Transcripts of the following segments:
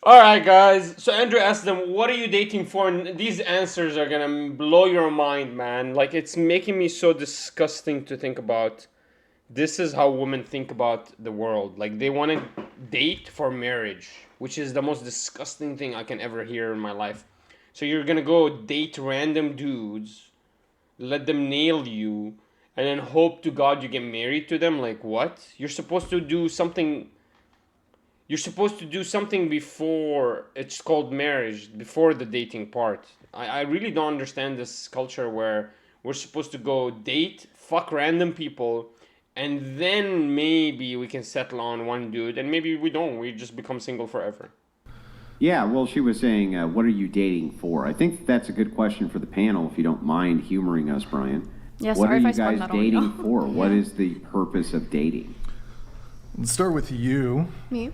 All right, guys. So Andrew asked them, "What are you dating for?" And these answers are gonna blow your mind, man. Like it's making me so disgusting to think about. This is how women think about the world. Like they want to date for marriage, which is the most disgusting thing I can ever hear in my life. So you're gonna go date random dudes, let them nail you, and then hope to God you get married to them. Like what? You're supposed to do something before it's called marriage, before the dating part. I really don't understand this culture where we're supposed to go date, fuck random people, and then maybe we can settle on one dude, and maybe we don't. We just become single forever. Yeah, well, she was saying, what are you dating for? I think that's a good question for the panel, if you don't mind humoring us, Brian. Yeah, What are sorry if I you spun guys that on dating you. for? What is the purpose of dating? Let's start with you. Me?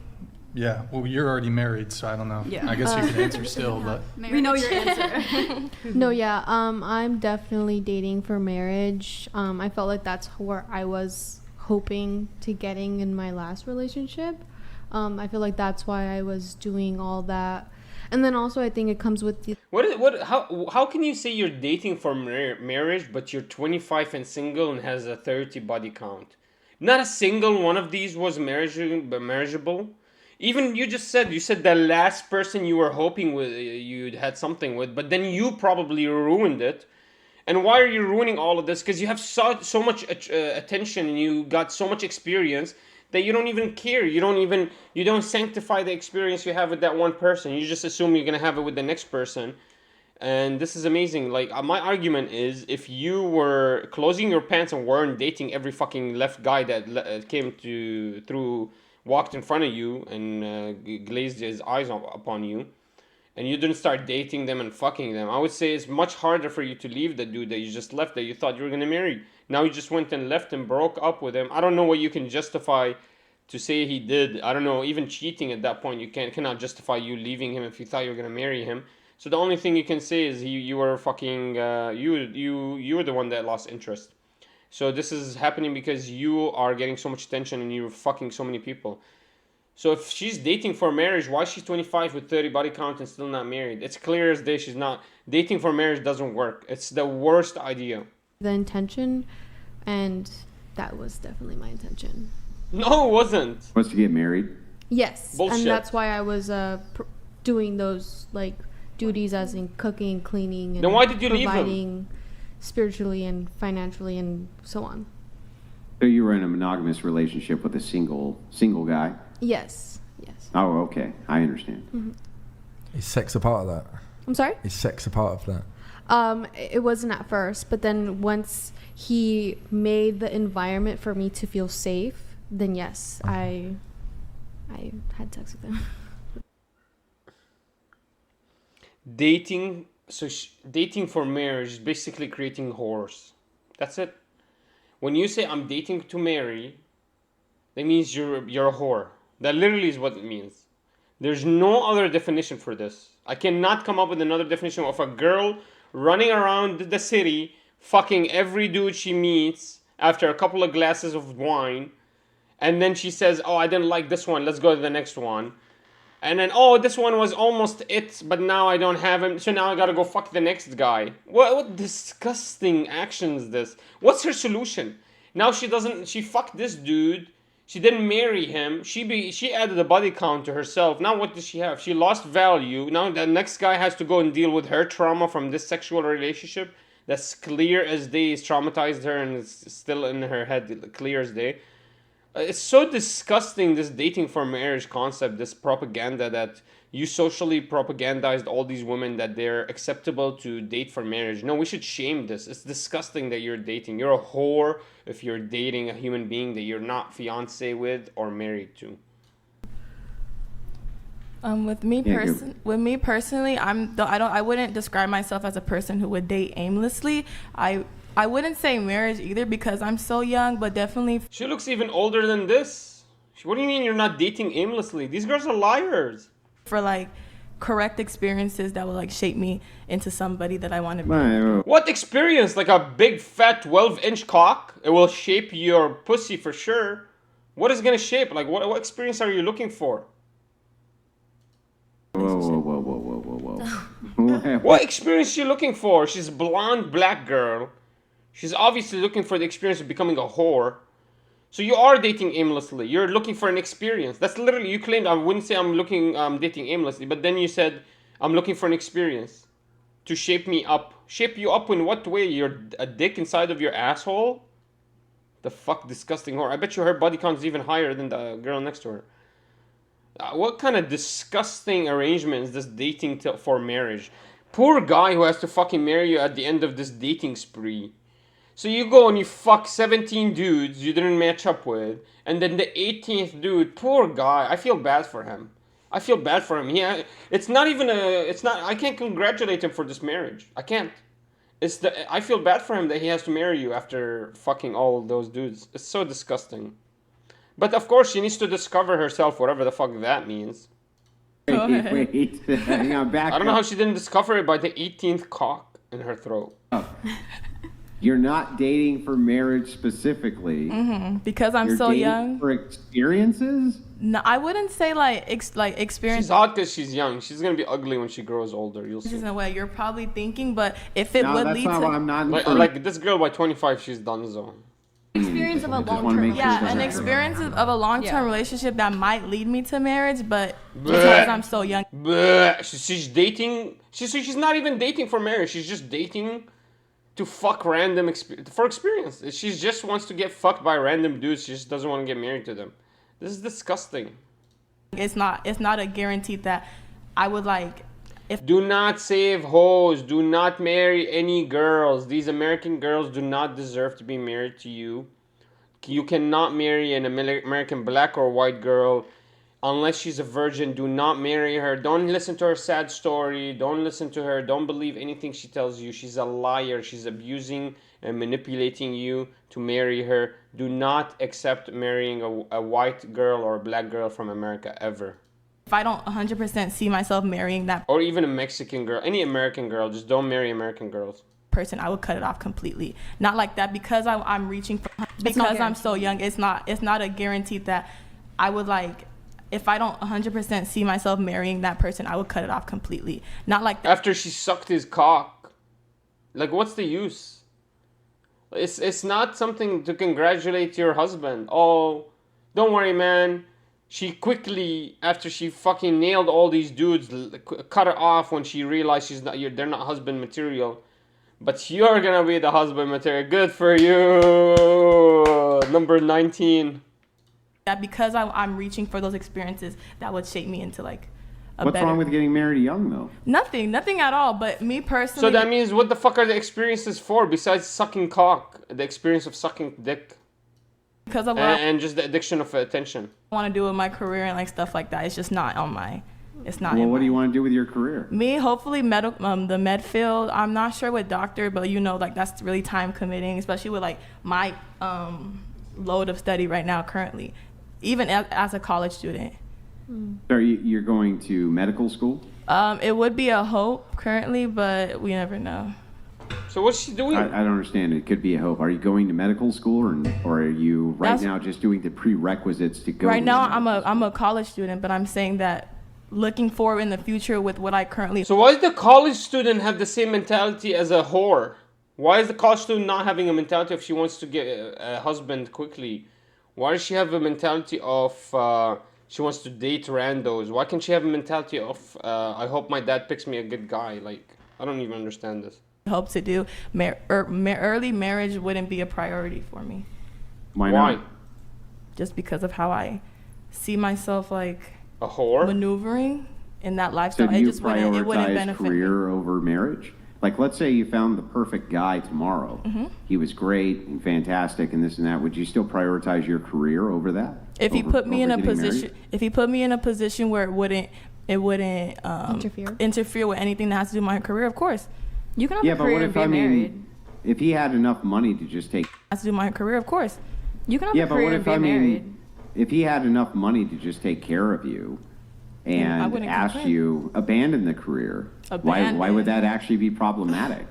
Yeah, well, you're already married, so I don't know. Yeah. I guess you can answer still, but We know your answer. No, yeah, I'm definitely dating for marriage. I felt like that's where I was hoping to getting in my last relationship. I feel like that's why I was doing all that. And then also I think it comes with the How can you say you're dating for marriage, but you're 25 and single and has a 30 body count? Not a single one of these was marriageable. Even you said the last person you were hoping with you'd had something with, but then you probably ruined it. And why are you ruining all of this? Because you have so much attention and you got so much experience that you don't even care. You don't sanctify the experience you have with that one person. You just assume you're gonna have it with the next person. And this is amazing. Like my argument is, if you were closing your pants and weren't dating every fucking left guy that came to through walked in front of you and glazed his eyes upon you, and you didn't start dating them and fucking them, I would say it's much harder for you to leave the dude that you just left, that you thought you were gonna marry. Now you just went and left him, broke up with him. I don't know what you can justify to say he did. I don't know, even cheating at that point, you cannot justify you leaving him if you thought you were gonna marry him. So the only thing you can say is you were fucking you were the one that lost interest. So this is happening because you are getting so much attention and you're fucking so many people. So if she's dating for marriage, why she's 25 with 30 body count and still not married? It's clear as day she's not. Dating for marriage doesn't work. It's the worst idea. intention, and that was definitely my intention. No, it wasn't. Was to get married? Yes, Bullshit. and that's why I was doing those like duties as in cooking, cleaning, and Then why did you leave him? providing spiritually and financially and so on. So you were in a monogamous relationship with a single guy? Yes, yes. Oh, okay. I understand. Is sex a part of that? I'm sorry? Is sex a part of that? It wasn't at first, but then once he made the environment for me to feel safe, then yes, I had sex with him. Dating for marriage is basically creating whores. That's it. When you say I'm dating to marry, that means you're a whore. That literally is what it means. There's no other definition for this. I cannot come up with another definition of a girl running around the city, fucking every dude she meets after a couple of glasses of wine, and then she says, "Oh, I didn't like this one. Let's go to the next one." And then, "Oh, this one was almost it, but now I don't have him, so now I gotta go fuck the next guy." What disgusting action is this? What's her solution? Now she fucked this dude. She didn't marry him. She added a body count to herself. Now what does she have? She lost value. Now the next guy has to go and deal with her trauma from this sexual relationship. That's clear as day. It's traumatized her and it's still in her head, clear as day. It's so disgusting, this dating for marriage concept, this propaganda that you socially propagandized all these women that they're acceptable to date for marriage. No, we should shame this. It's disgusting that you're dating. You're a whore if you're dating a human being that you're not fiance with or married to. With me personally, I wouldn't describe myself as a person who would date aimlessly. I wouldn't say marriage either because I'm so young, but definitely She looks even older than this. What do you mean you're not dating aimlessly? These girls are liars. for like correct experiences that will like shape me into somebody that I want to be. What experience? Like a big fat 12-inch cock? It will shape your pussy for sure. What is gonna shape? Like what experience are you looking for? Whoa, whoa, whoa, whoa, whoa, whoa, whoa. What experience is she looking for? She's a blonde black girl. She's obviously looking for the experience of becoming a whore. So you are dating aimlessly. You're looking for an experience. That's literally, you claimed, I wouldn't say I'm dating aimlessly, but then you said I'm looking for an experience to shape me up. Shape you up in what way? You're a dick inside of your asshole? The fuck, disgusting whore. I bet you her body count is even higher than the girl next to her. What kind of disgusting arrangement is this dating for marriage? Poor guy who has to fucking marry you at the end of this dating spree. So you go and you fuck 17 dudes you didn't match up with, and then the 18th dude, poor guy, I feel bad for him. I feel bad for him. I can't congratulate him for this marriage. I can't. I feel bad for him that he has to marry you after fucking all those dudes. It's so disgusting. But of course, she needs to discover herself, whatever the fuck that means. Wait. Hang on, back I don't know how she didn't discover it by the 18th cock in her throat. You're not dating for marriage specifically. Because I'm You're so dating young. for experiences? No, I wouldn't say like experience. She's hot because she's young. She's gonna be ugly when she grows older. You'll This see. isn't what you're probably thinking, but if it No, would that's lead not to what I'm not Like this girl by 25, she's done so. Experience of a I just wanna long-term make sure yeah, it's an not- experience of a long-term Yeah. relationship that might lead me to marriage, but Bleh. because I'm so young, Bleh. She's dating. She's not even dating for marriage. She's just dating to fuck random for experience. She just wants to get fucked by random dudes. She just doesn't want to get married to them. This is disgusting. it's not a guarantee that I would like. Do not save hoes. Do not marry any girls. These American girls do not deserve to be married to you. You cannot marry an American black or white girl unless she's a virgin. Do not marry her. Don't listen to her sad story. Don't listen to her. Don't believe anything she tells you. She's a liar. She's abusing and manipulating you to marry her. Do not accept marrying a white girl or a black girl from America ever. If I don't 100% see myself marrying that Or even a Mexican girl. Any American girl. Just don't marry American girls. person, I would cut it off completely. Not like that because I'm reaching for not because I'm so young. It's not a guarantee that I would like. If I don't 100% see myself marrying that person, I would cut it off completely. Not like that. After she sucked his cock. Like, what's the use? It's not something to congratulate your husband. Oh, don't worry, man. She quickly, after she fucking nailed all these dudes, cut her off when she realized they're not husband material. But you're gonna be the husband material. Good for you. Number 19. That because I'm reaching for those experiences that would shape me into like a What's better. wrong with getting married young, though? Nothing at all. But me personally, So that means what the fuck are the experiences for besides sucking cock? The experience of sucking dick. because of what I And just the addiction of attention. want to do with my career and like stuff like that, it's just not on my. It's not. Well, in what my, do you want to do with your career? Me, hopefully, the med field. I'm not sure with doctor, but like that's really time committing, especially with like my load of study right now currently, even as a college student. So you're going to medical school? It would be a hope currently, but we never know. So what's she doing? I don't understand. It could be a hope. Are you going to medical school, or are you right That's- now just doing the prerequisites to go? Right to now, medical I'm a college student, but I'm saying that looking forward in the future with what I currently. So why does the college student have the same mentality as a whore? Why is the college student not having a mentality if she wants to get a husband quickly? Why does she have a mentality of she wants to date randos? Why can't she have a mentality of I hope my dad picks me a good guy? Like, I don't even understand this. Hope to do early marriage wouldn't be a priority for me, Why Why? not? just because of how I see myself like A whore? maneuvering in that So lifestyle. do It you just wouldn't prioritize benefit me. career over marriage? Like, let's say you found the perfect guy tomorrow. Mm-hmm. He was great and fantastic and this and that. Would you still prioritize your career over that? If he put me in a over getting married? position, if he put me in a position where it wouldn't interfere with anything that has to do with my career, of course, You can have Yeah, a but career what and if, be I married. mean, if he had enough money to just take... has to do with my career, of course. You can have Yeah, a but what career and if, be I married. mean, if he had enough money to just take care of you I and wouldn't asked complain. you abandon the career, why would Abandon. that actually be problematic?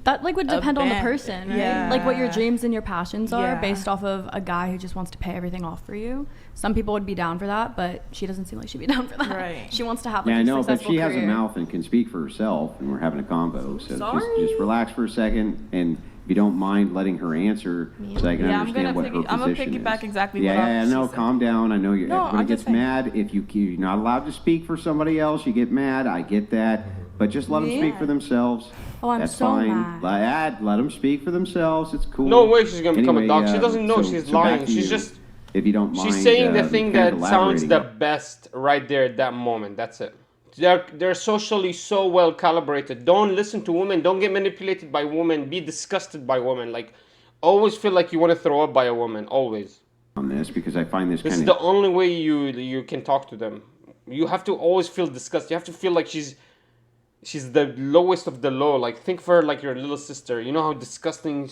That like would depend on the band. person, right? Yeah. Like what your dreams and your passions are Yeah. based off of a guy who just wants to pay everything off for you. Some people would be down for that, but she doesn't seem like she'd be down for that. Right. She wants to have like Yeah, I a know, but successful she has a career. mouth and can speak for herself, and we're having a convo. So Sorry. just relax for a second, and if you don't mind letting her answer, so I can Yeah, I'm understand gonna what her I'm gonna position is. piggyback exactly Yeah, what yeah, she no, said. calm down. I know you. No, Everybody I'm gets just saying. mad if you're not allowed to speak for somebody else. You get mad. I get that, but just let them speak for themselves. Oh, I'm That's so fine. mad. Let them speak for themselves. It's cool. No way she's gonna become a Anyway, doc. She doesn't know. She's back lying. to She's you, just if you don't mind. she's saying the thing kind of that sounds the elaborating. best right there at that moment. That's it. They're socially so well calibrated. Don't listen to women. Don't get manipulated by women. Be disgusted by women. Like, always feel like you want to throw up by a woman. Always. On this because I find this This is kind the of only way you can talk to them. You have to always feel disgust. You have to feel like she's the lowest of the low. Like, think of her like your little sister. You know how disgusting,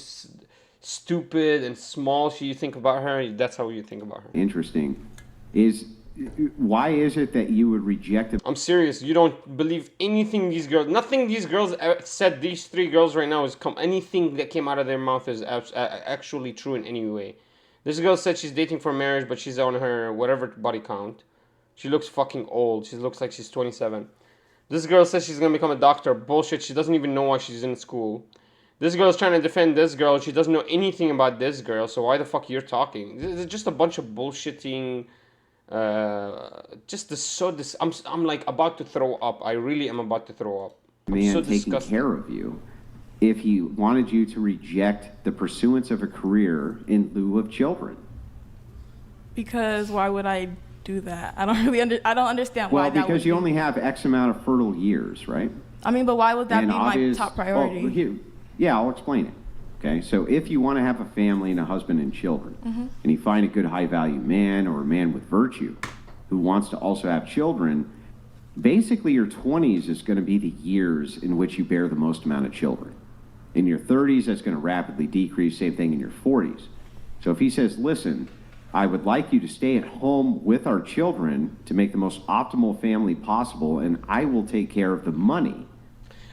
stupid, and small you think about her. That's how you think about her. interesting. Why is it that you would reject a I'm serious. You don't believe anything these girls. Nothing these girls said. These three girls right now is anything that came out of their mouth is actually true in any way. This girl said she's dating for marriage, but she's on her whatever body count. She looks fucking old. She looks like she's 27. This girl says she's gonna become a doctor. Bullshit. She doesn't even know why she's in school. This girl's trying to defend this girl. She doesn't know anything about this girl. So why the fuck you're talking? This is just a bunch of bullshitting. I'm like about to throw up. I really am about to throw up. I'm man so taking disgusted. care of you if he wanted you to reject the pursuance of a career in lieu of children? Because why would I do that? I don't really I don't understand Well, why that because would you be. only have X amount of fertile years, right? I mean, but why would that And be my obvious- top priority? Yeah, I'll explain it. Okay, so if you want to have a family and a husband and children, Mm-hmm. and you find a good high value man or a man with virtue who wants to also have children, basically your 20s is going to be the years in which you bear the most amount of children. In your 30s, that's going to rapidly decrease, same thing in your 40s. So if he says, listen, I would like you to stay at home with our children to make the most optimal family possible, and I will take care of the money.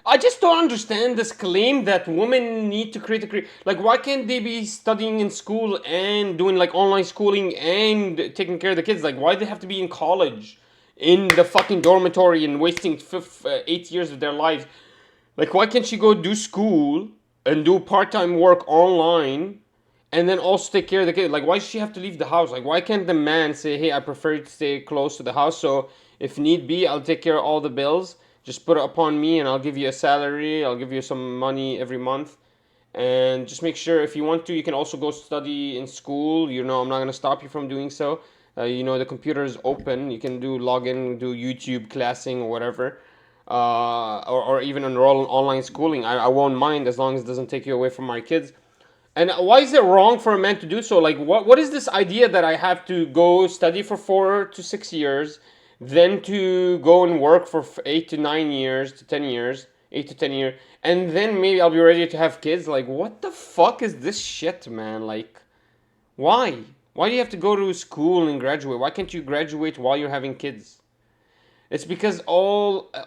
I just don't understand this claim that women need to create a career. Like, why can't they be studying in school and doing like online schooling and taking care of the kids? Like, why do they have to be in college, in the fucking dormitory, and wasting 8 years of their lives? Like, why can't she go do school and do part-time work online and then also take care of the kid? Like, why does she have to leave the house? Like, why can't the man say, hey, I prefer to stay close to the house, so if need be, I'll take care of all the bills. Just put it upon me and I'll give you a salary. I'll give you some money every month. And just make sure if you want to, you can also go study in school. You know, I'm not going to stop you from doing so. You know, the computer is open. You can do login, do YouTube classing or whatever. Or even enroll in online schooling. I won't mind as long as it doesn't take you away from my kids. And why is it wrong for a man to do so? Like, what is this idea that I have to go study for 4 to 6 years, then to go and work for 8 to 9 years to 10 years, 8 to 10 years, and then maybe I'll be ready to have kids? Like, what the fuck is this shit, man? Like, why? Why do you have to go to school and graduate? Why can't you graduate while you're having kids? It's because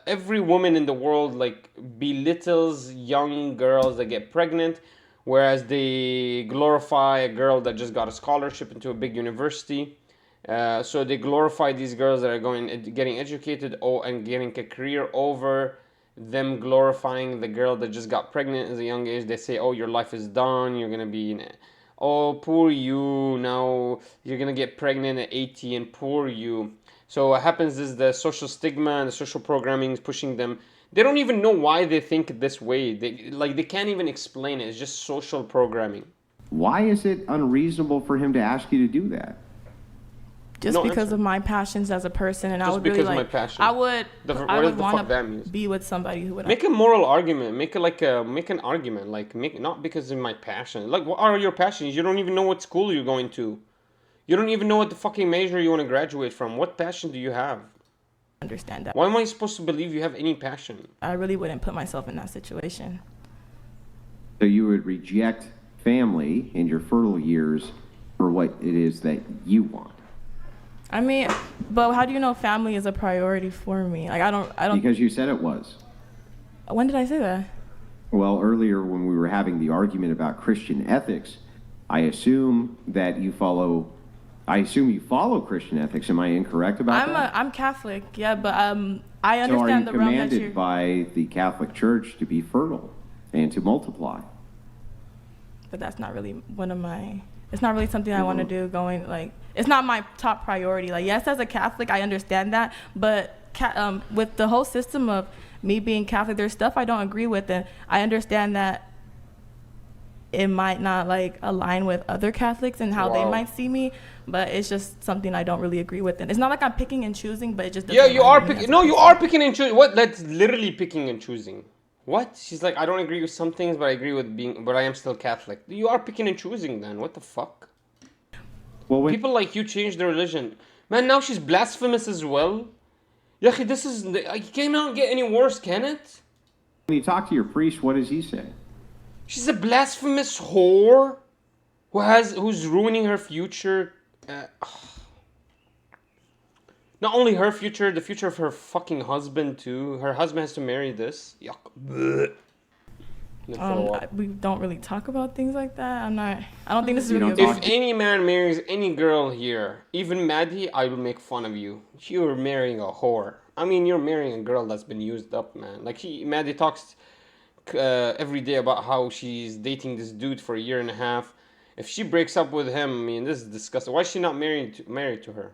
every woman in the world like belittles young girls that get pregnant, whereas they glorify a girl that just got a scholarship into a big university. So they glorify these girls that are getting educated and getting a career over them glorifying the girl that just got pregnant at a young age. They say, oh, your life is done. You're going to be in it. Oh, poor you. Now you're going to get pregnant at 80 and poor you. So what happens is the social stigma and the social programming is pushing them. They don't even know why they think this way. They can't even explain it. It's just social programming. Why is it unreasonable for him to ask you to do that? Just No, because answer. of my passions as a person, and I Just would really because of my like. passion. I would. What I does would the fuck want that to mean? be with somebody who would. Make a moral argument. Make an argument. Like, not because of my passion. Like, what are your passions? You don't even know what school you're going to. You don't even know what the fucking major you want to graduate from. What passion do you have? Understand that. Why am I supposed to believe you have any passion? I really wouldn't put myself in that situation. So you would reject family in your fertile years for what it is that you want. I mean, but how do you know family is a priority for me? Like, I don't. Because you said it was. When did I say that? Well, earlier when we were having the argument about Christian ethics, I assume that you follow. I assume you follow Christian ethics. Am I incorrect about that? I'm Catholic, yeah, but I So are understand you the realm that commanded you're. by the Catholic Church to be fertile and to multiply? But that's not really one of my. It's not really something I want to do. Going like, it's not my top priority. Like, yes, as a Catholic, I understand that, but with the whole system of me being Catholic, there's stuff I don't agree with, and I understand that it might not like align with other Catholics and how they Wow. might see me, but it's just something I don't really agree with. And it's not like I'm picking and choosing, but it just Yeah, doesn't you align are with me picking. as a No, you person. are picking and choosing. What? That's literally picking and choosing. What? She's like, I don't agree with some things, but I agree with being, but I am still Catholic. You are picking and choosing then. What the fuck? Well, when People like you change their religion. Man, now she's blasphemous as well. Yeah, this is. I cannot get any worse, can it? you talk to your priest, what does he say? She's a blasphemous whore who's ruining her future. Not only her future, the future of her fucking husband too. Her husband has to marry this. Yuck. Blech. I'm gonna throw up. We don't really talk about things like that. I don't think this is You really don't about. If any man marries any girl here, even Maddie, I will make fun of you. You're marrying a whore. I mean, you're marrying a girl that's been used up, man. Like Maddie talks every day about how she's dating this dude for a year and a half. If she breaks up with him, I mean, this is disgusting. Why is she not married to her?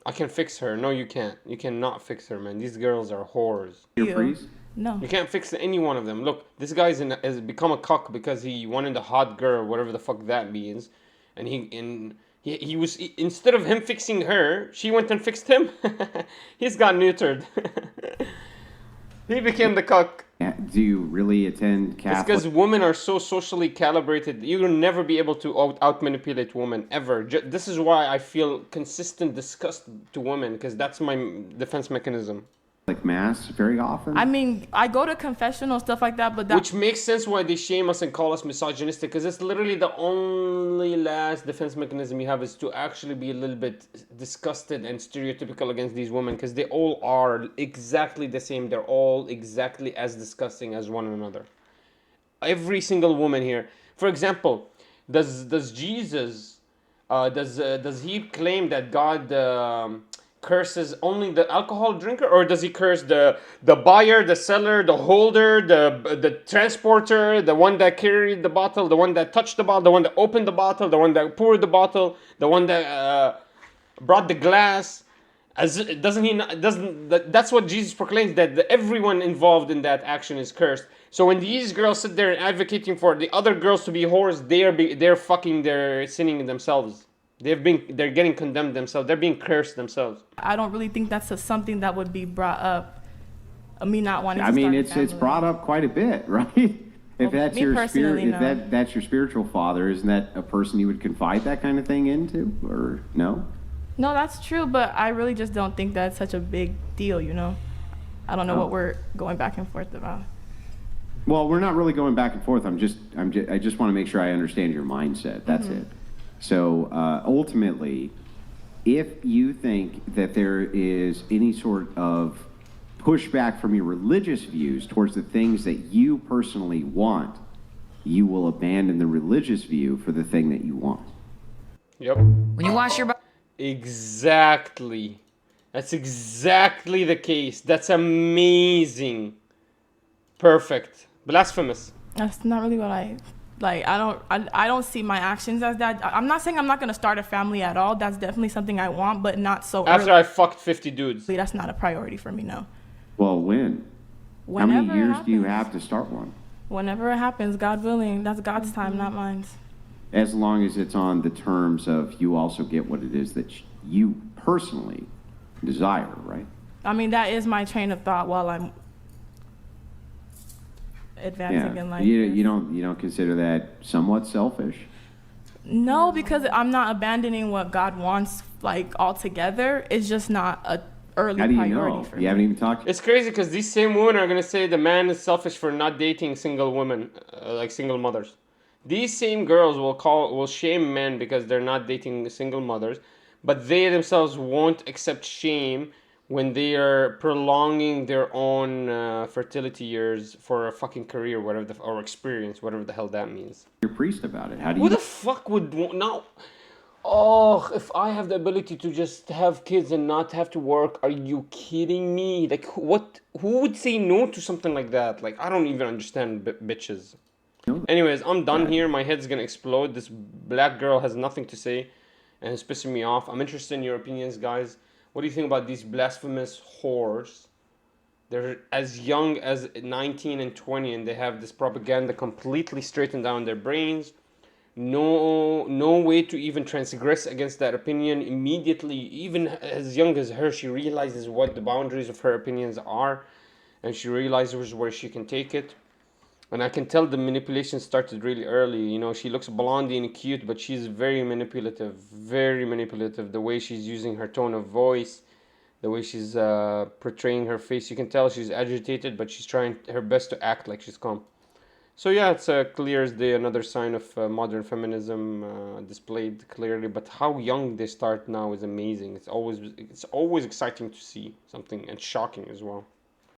I can fix her. No, you can't. You cannot fix her, man. These girls are whores. Your You. priest? No. You can't fix any one of them. Look, this guy's has become a cuck because he wanted a hot girl, whatever the fuck that means, and he was instead of him fixing her, she went and fixed him. He's got neutered. He became the cuck. Do you really attend It's Catholic? because women are so socially calibrated. You will never be able to out manipulate women ever. This is why I feel consistent disgust to women, because that's my defense mechanism. Mass very often? I mean, I go to confessional stuff like that, but that Which makes sense why they shame us and call us misogynistic, because it's literally the only last defense mechanism you have is to actually be a little bit disgusted and stereotypical against these women, because they all are exactly the same. They're all exactly as disgusting as one another. Every single woman here. For example, does Jesus does he claim that God curses only the alcohol drinker, or does he curse the buyer, the seller, the holder, the transporter, the one that carried the bottle, the one that touched the bottle, the one that opened the bottle, the one that poured the bottle, the one that brought the glass? As doesn't he not, doesn't that's what Jesus proclaims, that everyone involved in that action is cursed. So when these girls sit there and advocating for the other girls to be whores, they're sinning themselves. They're getting condemned themselves. They're being cursed themselves. I don't really think that's something that would be brought up. Me not wanting. I to mean, start a it's family. brought up quite a bit, right? If Well, that's me your personally, spirit, if no. that's your spiritual father, isn't that a person you would confide that kind of thing into, or no? No, that's true, but I really just don't think that's such a big deal. You know, I don't know Oh. what we're going back and forth about. Well, we're not really going back and forth. I just want to make sure I understand your mindset. That's it. So ultimately, if you think that there is any sort of pushback from your religious views towards the things that you personally want, you will abandon the religious view for the thing that you want. Yep. When you wash your body. Exactly. That's exactly the case. That's amazing. Perfect. Blasphemous. That's not really what I like. I don't see my actions as that. I'm not saying I'm not gonna start a family at all. That's definitely something I want, but not so After early. I fucked 50 dudes. That's not a priority for me. No. Well, when? How Whenever many years it do you happens. have to start one? Whenever it happens, God willing. That's God's time, not mine. As long as it's on the terms of you also get what it is that you personally desire, right? I mean, that is my train of thought while I'm advancing in life. You don't consider that somewhat selfish? No, because I'm not abandoning what God wants like altogether. It's just not a early How do you priority know? for You me. haven't even talked. It's crazy because these same women are going to say the man is selfish for not dating single women, like single mothers. These same girls will shame men because they're not dating single mothers, but they themselves won't accept shame when they are prolonging their own fertility years for a fucking career, whatever or experience, whatever the hell that means. Your priest about it. How do Who you the fuck would now? Oh, if I have the ability to just have kids and not have to work, are you kidding me? Like, what? Who would say no to something like that? Like, I don't even understand bitches. know Anyways, I'm done that? here. My head's gonna explode. This black girl has nothing to say, and it's pissing me off. I'm interested in your opinions, guys. What do you think about these blasphemous whores? They're as young as 19 and 20, and they have this propaganda completely straightened down their brains. No way to even transgress against that opinion immediately. Even as young as her, she realizes what the boundaries of her opinions are, and she realizes where she can take it. And I can tell the manipulation started really early. You know, she looks blondie and cute, but she's very manipulative, very manipulative. The way she's using her tone of voice, the way she's portraying her face, you can tell she's agitated, but she's trying her best to act like she's calm. So yeah, it's clear as day, another sign of modern feminism displayed clearly. But how young they start now is amazing. It's always exciting to see something, and shocking as well.